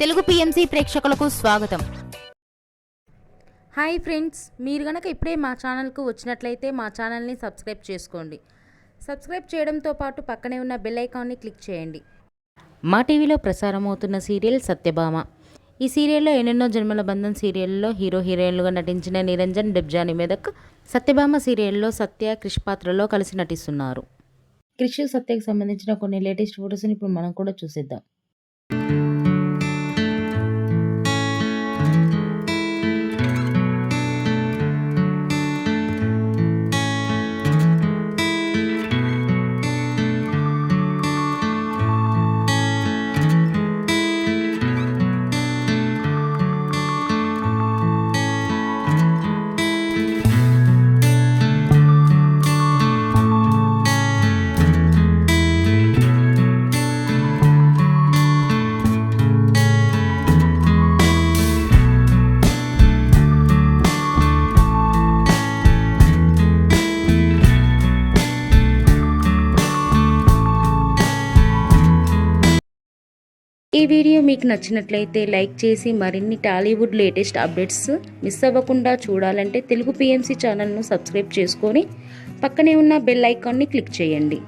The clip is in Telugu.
తెలుగు పిఎంసి ప్రేక్షకులకు స్వాగతం. హాయ్ ఫ్రెండ్స్, మీరు గనక ఇప్పుడే మా ఛానల్కు వచ్చినట్లయితే మా ఛానల్ని సబ్స్క్రైబ్ చేసుకోండి. సబ్స్క్రైబ్ చేయడంతో పాటు పక్కనే ఉన్న బెల్ ఐకాన్ని క్లిక్ చేయండి. మా టీవీలో ప్రసారమవుతున్న సీరియల్ సత్యభామ. ఈ సీరియల్లో ఎన్నెన్నో జన్మల బంధం సీరియల్లో హీరో హీరోయిన్లుగా నటించిన నిరంజన్, డెబ్జాని మెదక్ సత్యభామ సీరియల్లో సత్య, క్రిష్ పాత్రలో కలిసి నటిస్తున్నారు. క్రిష్, సత్యకి సంబంధించిన కొన్ని లేటెస్ట్ ఫొటోస్ని ఇప్పుడు మనం కూడా చూసేద్దాం. ఈ వీడియో మీకు నచ్చినట్లయితే లైక్ చేసి మరిన్ని టాలీవుడ్ లేటెస్ట్ అప్డేట్స్ మిస్ అవ్వకుండా చూడాలంటే తెలుగు పిఎంసి ఛానల్ను సబ్స్క్రైబ్ చేసుకొని పక్కనే ఉన్న బెల్ ఐకాన్ని క్లిక్ చేయండి.